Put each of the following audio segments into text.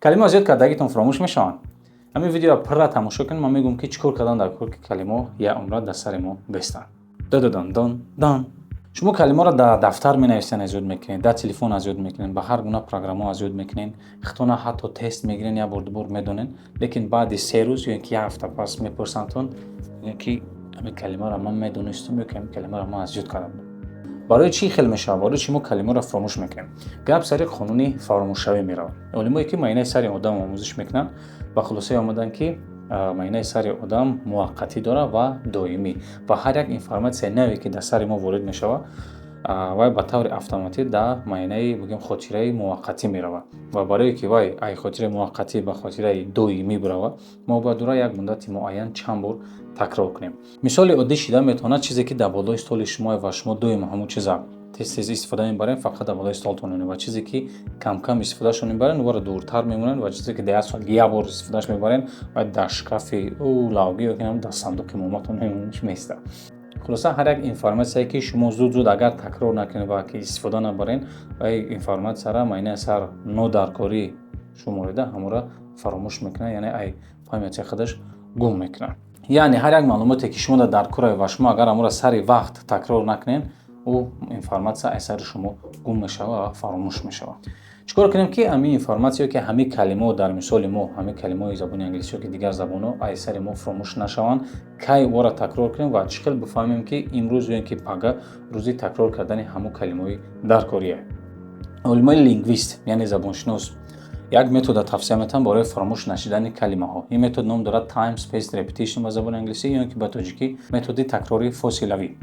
کلمه زیاد کردگیتون فراموش میشن. همین ویدیو را پر تماشا کنید. من میگم که چیکار کردن در کار که کلمه یا عمره در سر ما بستن. دان دان دان. شما کلمه را در دفتر می نویسین از یاد میکنین، در تلفن از یاد میکنین، به هر گونه پروگرام ها از یاد میکنین، اختونا حتی تست میگیرین یا برد بر میدونین، لیکن بعد 3 روز یا یک هفته پس میپرسنتون که همین کلمه را من میدونستم یا همین کلمه را من از یاد کردم. برای چی خیلی میشه؟ برای چی ما کلمه را فراموش میکنیم؟ گپ سر قانونی فراموشی میره. علمایی که معاینه سر آدم آموزش میکنن و خلاصه آمدن که معاینه سر آدم موقتی داره و دائمی و هر یک اینفورماسیون نوی که در سر ما وارد میشه و به طور اتوماتیک در معاینه بگیم خاطره موقتی میره و برای که ای خاطره موقتی به خاطره دائمی بره ما باید دور یک مدت معین چند بار تکرار کنیم. مثال عادی شده میتونه چیزی که در بالای استول شما و شما دویم همون چیزا تست استفاده میبرین فقط در بالای استولتون و چیزی که کم کم استفاده شون میبرین و دورتر میمونن و چیزی که در سال یک بار استفادهش میبرین و در شکاف او لاگی و کنم در صندوق ماماتون میمونش میسته. خلاصه هر یک اینفورماسیونی که شما زود اگر تکرار نکنید و که استفاده نبرین و این اینفورماسیون سره معاینه سر نو درکاری شما رو همون را فراموش میکنه، یعنی ای فهمیت خودش گم میکنه. یعنی هر یک معلوماتی که شما در کار و شما اگر امور سری وقت تکرار نکنین او اینفورماسیون اثر شما گم میشه و فراموش میشه. چیکار کنیم که همین اینفورماسیون که همین کلمه در مثال ما همین کلمه زبان انگلیسی که دیگر زبانو اثر ما فراموش نشوند کی وره تکرار کنیم و چقدر بفهمیم که امروز یا که پگاه روزی تکرار کردن همون کلمه در کاریه. علمای لینگویست یعنی زبانشناس یک متد توصیه میکنن برای فراموش نشدن کلمه ها. این متد نام دارد تایم اسپیس رپیتیشن به زبان انگلیسی یا که به تاجیکی متد تکراری فاصله‌ای.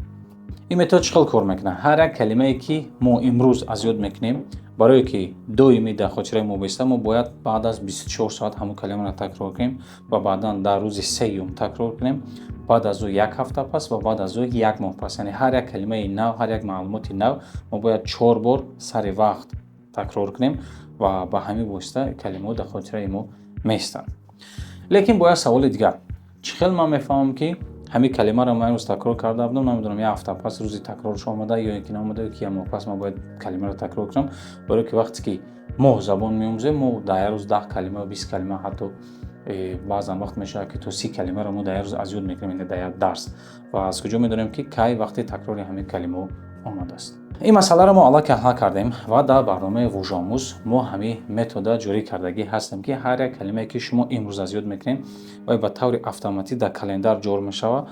این متد چقدر کار میکنه؟ هر یک کلمه ای که ما امروز از یاد میکنیم برای که دائمی در خاطره ما بسته ما باید بعد از 24 ساعت همون کلمه را تکرار کنیم و بعدا در روز سوم تکرار کنیم، بعد از او یک هفته پس و بعد از او یک ماه پس. یعنی هر یک کلمه نو، هر یک معلومات نو ما باید 4 بار سر وقت تکرار کنیم و با همین واسطه کلمات در خاطره ما میستن. لیکن باید سوال دیگر، چخیل من میفهمم که همین کلمه را من روز تکرار کرده بودم، نمیدونم یک هفته پس روزی تکرارش آمده یا اینکه نامده که یک ماه پس ما باید کلمه را تکرار کنم. برای که وقتی که ما زبان می‌آموزیم ما در روز 10 کلمه و 20 کلمه حتی بعضا وقت میشه که تو 30 کلمه را ما در روز از یاد میکنیم در یک درس و از کجا میدونیم که کی وقتی تکرار همین کلمه آمده است. این مسئله را ما حالا که حل کردیم و در برنامه وژآموز ما همین متد جاری کردگی هستیم که هر یک کلمه که شما امروز از یاد میکنین و به طور اتوماتیک در کلندر جور میشوه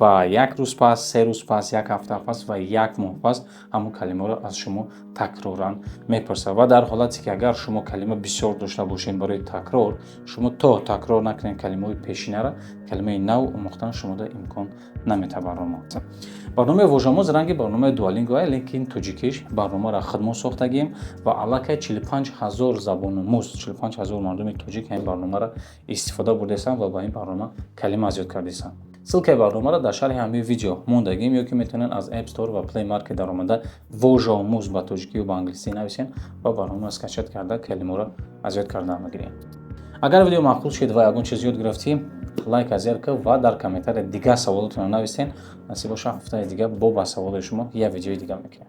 و یک روز پس، 3 روز پس، یک هفته پس و یک ماه پس همون کلمه را از شما تکرارا میپرسه و در حالتی که اگر شما کلمه بسیار داشته باشین برای تکرار شما تا تکرار نکنین کلمه پیشینه را کلمه نو آموختن شما در امکان نمیتوانید. برنامه وژآموز رنگ برنامه دوالینگو است، لیکن توجیکیش برنامه را خودمون ساختگیم و علاقه 45000 زبان موز 45000 مردم توجیک این برنامه را استفاده برده‌اند و با این برنامه کلمه از یاد کرده‌اند. سلک برنامه را در شرح همین ویدیو موندگیم یا که میتونن از اپ استور و پلی مارکت در آمده وژآموز با توجیکی و با انگلیسی نویسین و برنامه اسکچت کرده کلمه را از یاد کردن بگیرین. اگر ویدیو معقول شد و یگان چیز یاد گرفتیم لایک از یارکه و در کامنتر دیگه سوالاتون رو نویسین. نصیب باشه هفته دیگه با سوال شما یه ویدیو دیگه میکنم.